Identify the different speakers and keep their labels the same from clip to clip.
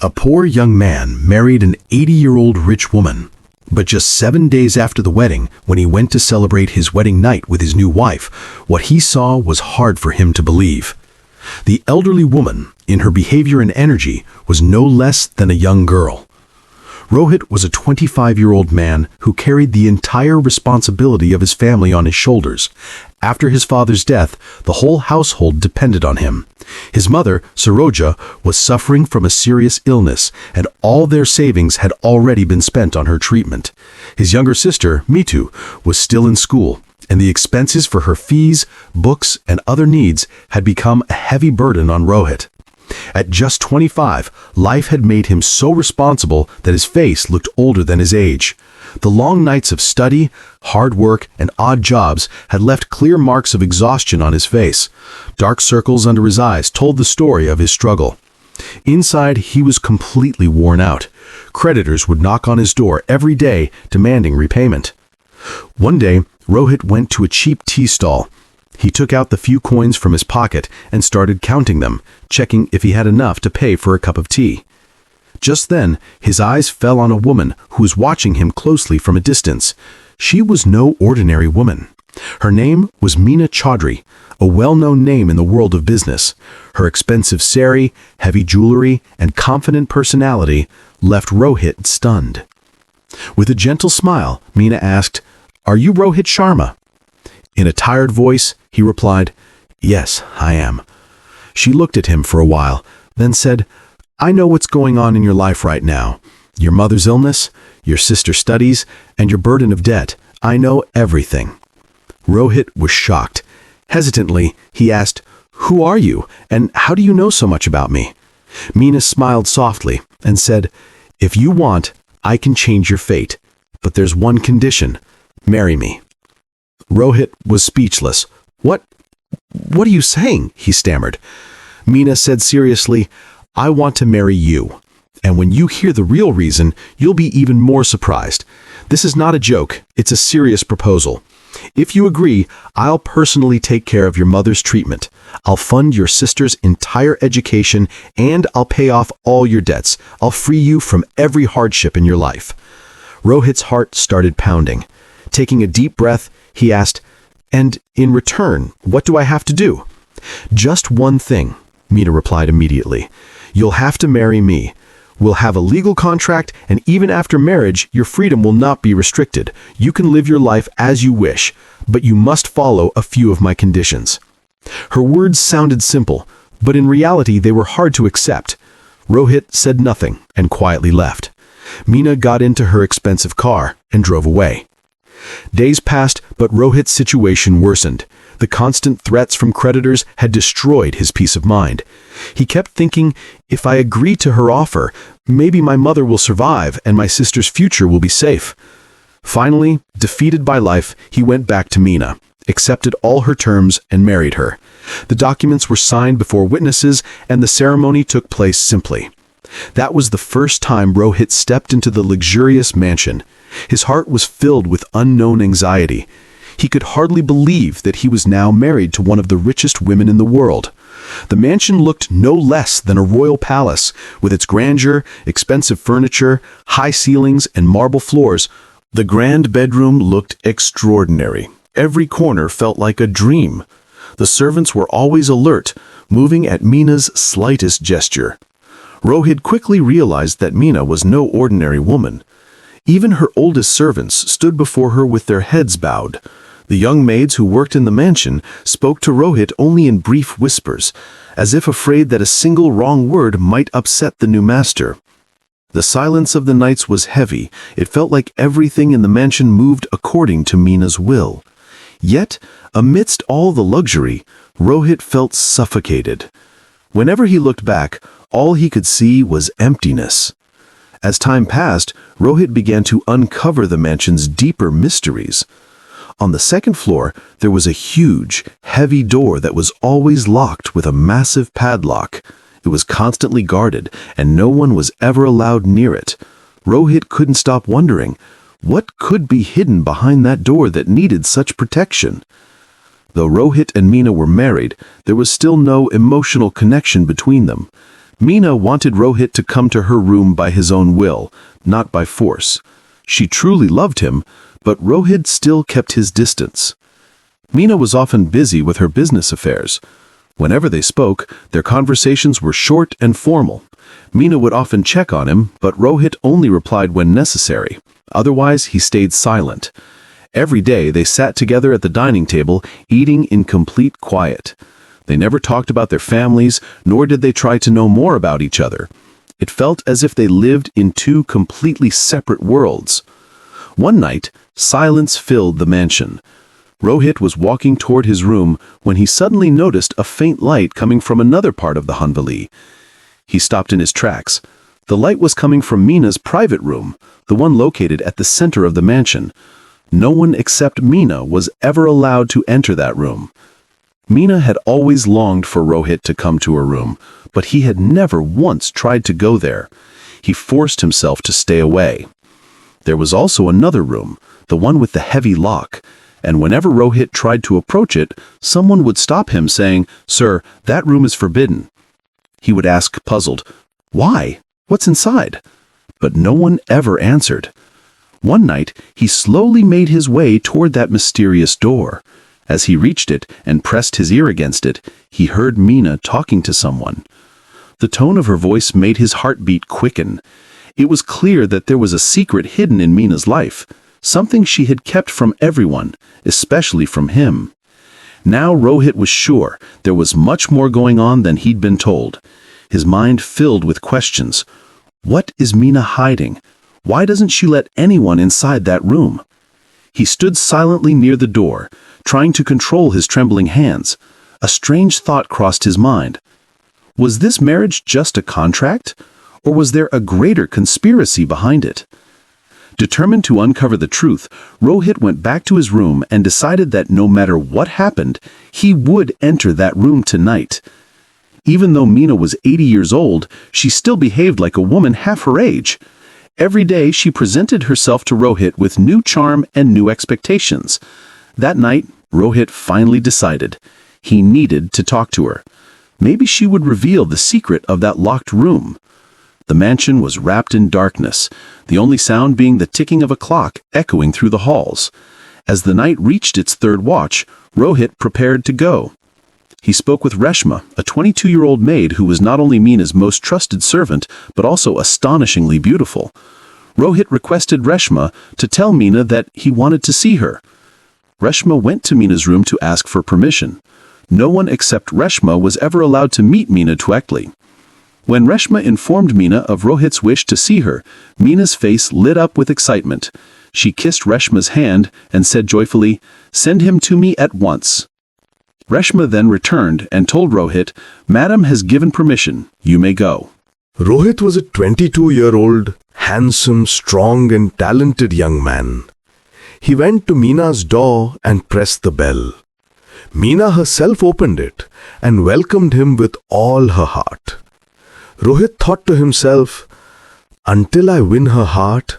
Speaker 1: A poor young man married an 80-year-old rich woman. But just 7 days after the wedding, when he went to celebrate his wedding night with his new wife, what he saw was hard for him to believe. The elderly woman, in her behavior and energy, was no less than a young girl. Rohit was a 25-year-old man who carried the entire responsibility of his family on his shoulders. After his father's death, the whole household depended on him. His mother, Saroja, was suffering from a serious illness, and all their savings had already been spent on her treatment. His younger sister, Mitu, was still in school, and the expenses for her fees, books, and other needs had become a heavy burden on Rohit. At just 25, life had made him so responsible that his face looked older than his age. The long nights of study, hard work, and odd jobs had left clear marks of exhaustion on his face. Dark circles under his eyes told the story of his struggle. Inside, he was completely worn out. Creditors would knock on his door every day, demanding repayment. One day, Rohit went to a cheap tea stall. He took out the few coins from his pocket and started counting them, checking if he had enough to pay for a cup of tea. Just then, his eyes fell on a woman who was watching him closely from a distance. She was no ordinary woman. Her name was Meena Chaudhry, a well-known name in the world of business. Her expensive sari, heavy jewelry, and confident personality left Rohit stunned. With a gentle smile, Meena asked, "Are you Rohit Sharma?" In a tired voice, he replied, "Yes, I am." She looked at him for a while, then said, "I know what's going on in your life right now. Your mother's illness, your sister's studies, and your burden of debt. I know everything." Rohit was shocked. Hesitantly, he asked, "Who are you, and how do you know so much about me?" Meena smiled softly and said, "If you want, I can change your fate. But there's one condition. Marry me." Rohit was speechless. What are you saying?" he stammered. Meena said seriously, "I want to marry you. And when you hear the real reason, you'll be even more surprised. This is not a joke, it's a serious proposal. If you agree, I'll personally take care of your mother's treatment. I'll fund your sister's entire education, and I'll pay off all your debts. I'll free you from every hardship in your life." Rohit's heart started pounding. Taking a deep breath, he asked, "And in return, what do I have to do?" "Just one thing," Meena replied immediately. "You'll have to marry me. We'll have a legal contract, and even after marriage, your freedom will not be restricted. You can live your life as you wish, but you must follow a few of my conditions." Her words sounded simple, but in reality they were hard to accept. Rohit said nothing and quietly left. Meena got into her expensive car and drove away. Days passed, but Rohit's situation worsened. The constant threats from creditors had destroyed his peace of mind. He kept thinking, if I agree to her offer, maybe my mother will survive and my sister's future will be safe. Finally, defeated by life, he went back to Meena, accepted all her terms, and married her. The documents were signed before witnesses, and the ceremony took place simply. That was the first time Rohit stepped into the luxurious mansion. His heart was filled with unknown anxiety. He could hardly believe that he was now married to one of the richest women in the world. The mansion looked no less than a royal palace, with its grandeur, expensive furniture, high ceilings, and marble floors. The grand bedroom looked extraordinary. Every corner felt like a dream. The servants were always alert, moving at Meena's slightest gesture. Rohit quickly realized that Meena was no ordinary woman. Even her oldest servants stood before her with their heads bowed. The young maids who worked in the mansion spoke to Rohit only in brief whispers, as if afraid that a single wrong word might upset the new master. The silence of the nights was heavy. It felt like everything in the mansion moved according to Meena's will. Yet, amidst all the luxury, Rohit felt suffocated. Whenever he looked back, all he could see was emptiness. As time passed, Rohit began to uncover the mansion's deeper mysteries. On the second floor, there was a huge, heavy door that was always locked with a massive padlock. It was constantly guarded, and no one was ever allowed near it. Rohit couldn't stop wondering, what could be hidden behind that door that needed such protection? Though Rohit and Meena were married, there was still no emotional connection between them.
Speaker 2: Meena wanted Rohit to come to her room by his own will, not by force. She truly loved him, but Rohit still kept his distance. Meena was often busy with her business affairs. Whenever they spoke, their conversations were short and formal. Meena would often check on him, but Rohit only replied when necessary. Otherwise, he stayed silent. Every day, they sat together at the dining table, eating in complete quiet. They never talked about their families, nor did they try to know more about each other. It felt as if they lived in two completely separate worlds. One night, silence filled the mansion. Rohit was walking toward his room when he suddenly noticed a faint light coming from another part of the Hanvali. He stopped in his tracks. The light was coming from Meena's private room, the one located at the center of the mansion. No one except Meena was ever allowed to enter that room. Meena had always longed for Rohit to come to her room, but he had never once tried to go there. He forced himself to stay away. There was also another room, the one with the heavy lock, and whenever Rohit tried to approach it, someone would stop him saying, "Sir, that room is forbidden." He would ask, puzzled, "Why? What's inside?" But no one ever answered. One night, he slowly made his way toward that mysterious door. As he reached it and pressed his ear against it, he heard Meena talking to someone. The tone of her voice made his heartbeat quicken. It was clear that there was a secret hidden in Meena's life, something she had kept from everyone, especially from him. Now Rohit was sure there was much more going on than he'd been told. His mind filled with questions. What is Meena hiding? Why doesn't she let anyone inside that room? He stood silently near the door, trying to control his trembling hands. A strange thought crossed his mind. Was this marriage just a contract? Or was there a greater conspiracy behind it? Determined to uncover the truth, Rohit went back to his room and decided that no matter what happened, he would enter that room tonight. Even though Meena was 80 years old, she still behaved like a woman half her age. Every day she presented herself to Rohit with new charm and new expectations. That night, Rohit finally decided. He needed to talk to her. Maybe she would reveal the secret of that locked room. The mansion was wrapped in darkness, the only sound being the ticking of a clock echoing through the halls. As the night reached its third watch, Rohit prepared to go. He spoke with Reshma, a 22-year-old maid who was not only Meena's most trusted servant, but also astonishingly beautiful. Rohit requested Reshma to tell Meena that he wanted to see her. Reshma went to Meena's room to ask for permission. No one except Reshma was ever allowed to meet Meena directly. When Reshma informed Meena of Rohit's wish to see her, Meena's face lit up with excitement. She kissed Reshma's hand and said joyfully, "Send him to me at once." Reshma then returned and told Rohit, "Madam has given permission. You may go."
Speaker 3: Rohit was a 22-year-old, handsome, strong and talented young man. He went to Meena's door and pressed the bell. Meena herself opened it and welcomed him with all her heart. Rohit thought to himself, until I win her heart,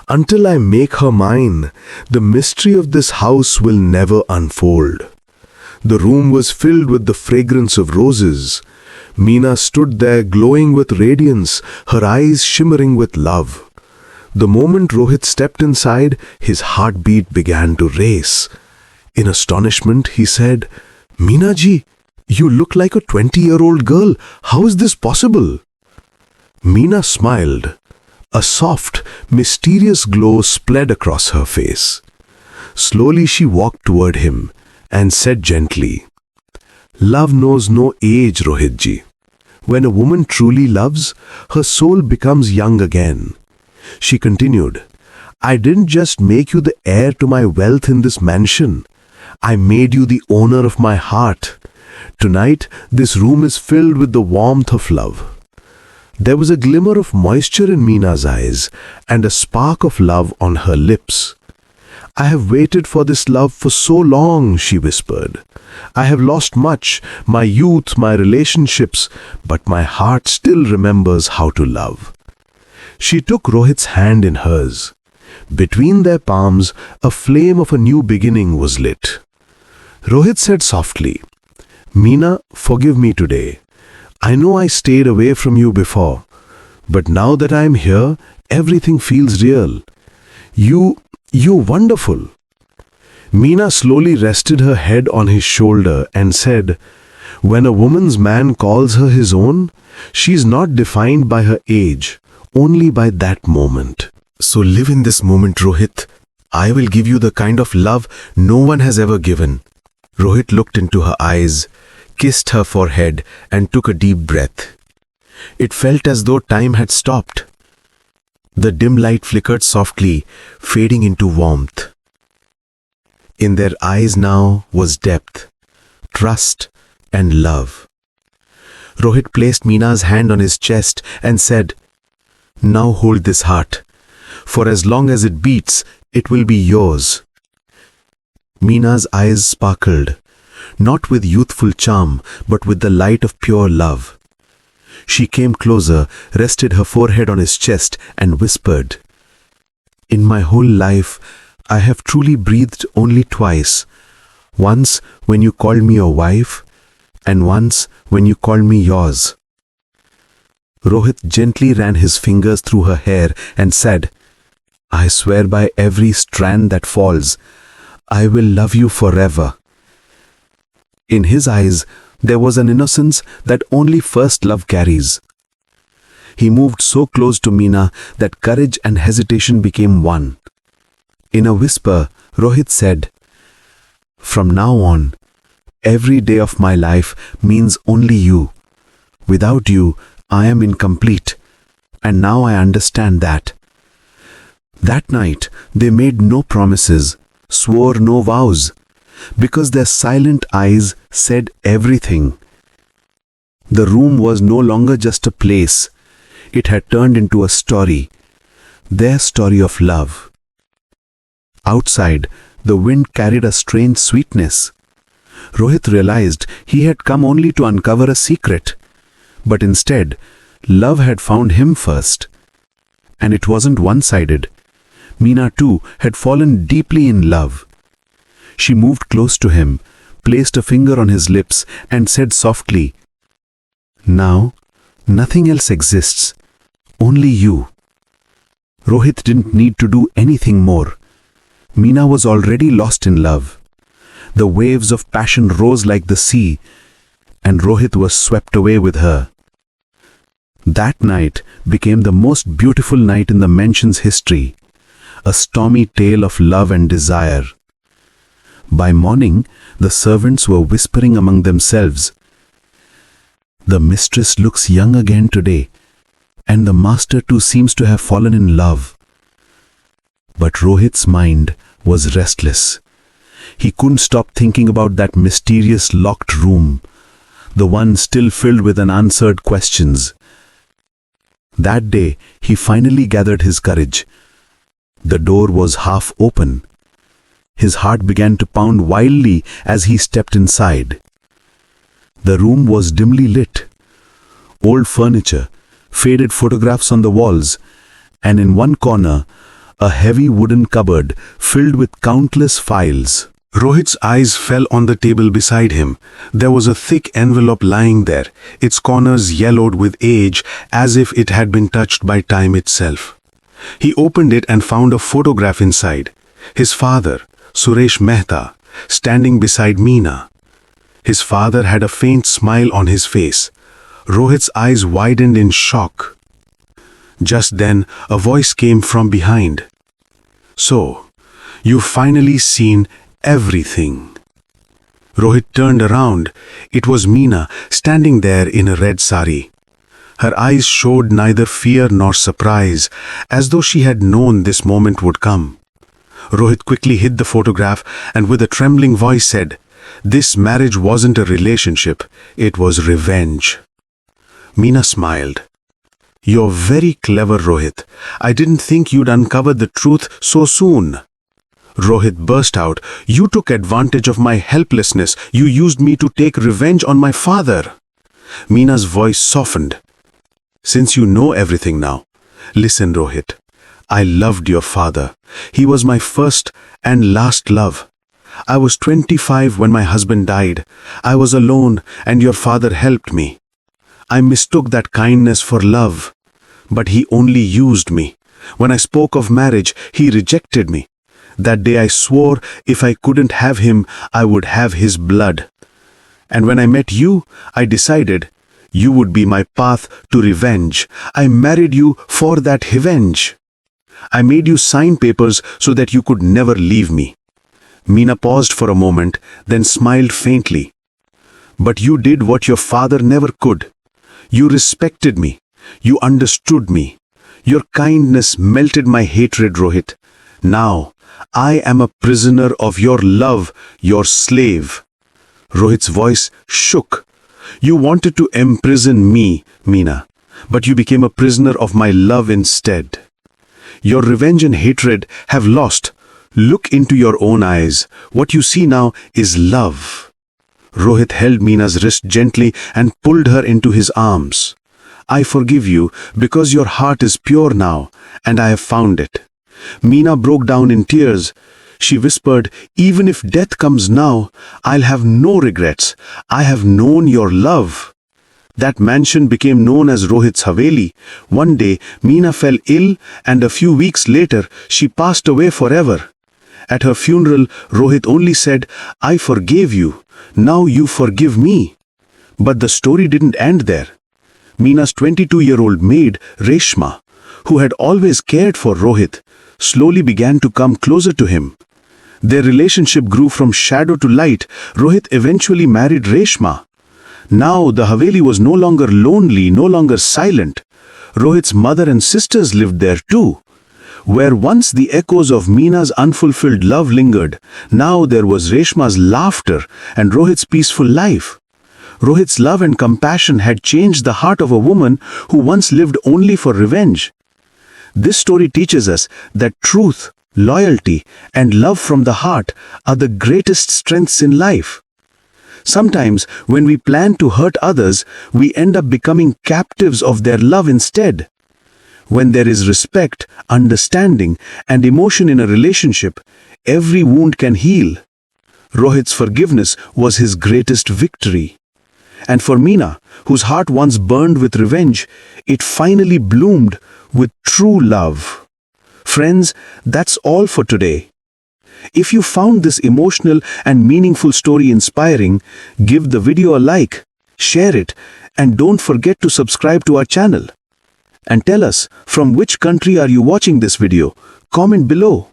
Speaker 3: until I make her mine, the mystery of this house will never unfold. The room was filled with the fragrance of roses. Meena stood there glowing with radiance, her eyes shimmering with love. The moment Rohit stepped inside, his heartbeat began to race. In astonishment, he said, "Meena ji, you look like a 20-year-old girl. How is this possible?" Meena smiled. A soft, mysterious glow spread across her face. Slowly she walked toward him and said gently, "Love knows no age, Rohit ji. When a woman truly loves, her soul becomes young again." She continued, "I didn't just make you the heir to my wealth in this mansion. I made you the owner of my heart. Tonight, this room is filled with the warmth of love." There was a glimmer of moisture in Meena's eyes and a spark of love on her lips. "I have waited for this love for so long," she whispered. "I have lost much, my youth, my relationships, but my heart still remembers how to love." She took Rohit's hand in hers. Between their palms, a flame of a new beginning was lit. Rohit said softly, "Meena, forgive me today. I know I stayed away from you before, but now that I'm here, everything feels real. You're wonderful. Meena slowly rested her head on his shoulder and said, when a woman's man calls her his own, she's not defined by her age, only by that moment. So live in this moment, Rohit. I will give you the kind of love no one has ever given. Rohit looked into her eyes, kissed her forehead, and took a deep breath. It felt as though time had stopped. The dim light flickered softly, fading into warmth. In their eyes now was depth, trust, and love. Rohit placed Meena's hand on his chest and said, now hold this heart. For as long as it beats, it will be yours. Meena's eyes sparkled, not with youthful charm, but with the light of pure love. She came closer, rested her forehead on his chest, and whispered, in my whole life, I have truly breathed only twice. Once when you called me your wife, and once when you called me yours. Rohit gently ran his fingers through her hair and said, I swear by every strand that falls, I will love you forever. In his eyes, there was an innocence that only first love carries. He moved so close to Meena that courage and hesitation became one. In a whisper, Rohit said, from now on, every day of my life means only you. Without you, I am incomplete, and now I understand that. That night, they made no promises, swore no vows, because their silent eyes said everything. The room was no longer just a place. It had turned into a story, their story of love. Outside, the wind carried a strange sweetness. Rohit realized he had come only to uncover a secret. But instead, love had found him first. And it wasn't one-sided. Meena too had fallen deeply in love. She moved close to him, placed a finger on his lips, and said softly, now, nothing else exists. Only you. Rohit didn't need to do anything more. Meena was already lost in love. The waves of passion rose like the sea, and Rohit was swept away with her. That night became the most beautiful night in the mansion's history, a stormy tale of love and desire. By morning, the servants were whispering among themselves, the mistress looks young again today, and the master too seems to have fallen in love. But Rohit's mind was restless. He couldn't stop thinking about that mysterious locked room, the one still filled with unanswered questions. That day, he finally gathered his courage. The door was half open. His heart began to pound wildly as he stepped inside. The room was dimly lit. Old furniture, faded photographs on the walls, and in one corner, a heavy wooden cupboard filled with countless files. Rohit's eyes fell on the table beside him. There was a thick envelope lying there, its corners yellowed with age as if it had been touched by time itself. He opened it and found a photograph inside. His father, Suresh Mehta, standing beside Meena. His father had a faint smile on his face. Rohit's eyes widened in shock. Just then, a voice came from behind. So, you've finally seen everything. Rohit turned around. It was Meena, standing there in a red sari. Her eyes showed neither fear nor surprise, as though she had known this moment would come. Rohit quickly hid the photograph and with a trembling voice said, this marriage wasn't a relationship, it was revenge. Meena smiled. You're very clever, Rohit. I didn't think you'd uncover the truth so soon. Rohit burst out. You took advantage of my helplessness. You used me to take revenge on my father. Meena's voice softened. Since you know everything now, listen, Rohit. I loved your father. He was my first and last love. I was 25 when my husband died. I was alone and your father helped me. I mistook that kindness for love. But he only used me. When I spoke of marriage, he rejected me. That day I swore if I couldn't have him, I would have his blood. And when I met you, I decided you would be my path to revenge. I married you for that revenge. I made you sign papers so that you could never leave me. Meena paused for a moment, then smiled faintly. But you did what your father never could. You respected me. You understood me. Your kindness melted my hatred, Rohit. Now, I am a prisoner of your love, your slave. Rohit's voice shook. You wanted to imprison me, Meena, but you became a prisoner of my love instead. Your revenge and hatred have lost. Look into your own eyes. What you see now is love. Rohit held Meena's wrist gently and pulled her into his arms. I forgive you because your heart is pure now, and I have found it. Meena broke down in tears. She whispered, even if death comes now, I'll have no regrets. I have known your love. That mansion became known as Rohit's Haveli. One day, Meena fell ill, and a few weeks later, she passed away forever. At her funeral, Rohit only said, I forgave you. Now you forgive me. But the story didn't end there. Meena's 22-year-old maid, Reshma, who had always cared for Rohit, slowly began to come closer to him. Their relationship grew from shadow to light. Rohit eventually married Reshma. Now the Haveli was no longer lonely, no longer silent. Rohit's mother and sisters lived there too. Where once the echoes of Meena's unfulfilled love lingered, now there was Reshma's laughter and Rohit's peaceful life. Rohit's love and compassion had changed the heart of a woman who once lived only for revenge. This story teaches us that truth, loyalty, and love from the heart are the greatest strengths in life. Sometimes, when we plan to hurt others, we end up becoming captives of their love instead. When there is respect, understanding, and emotion in a relationship, every wound can heal. Rohit's forgiveness was his greatest victory. And for Meena, whose heart once burned with revenge, it finally bloomed with true love. Friends, that's all for today. If you found this emotional and meaningful story inspiring, give the video a like, share it, and don't forget to subscribe to our channel. And tell us, from which country are you watching this video? Comment below.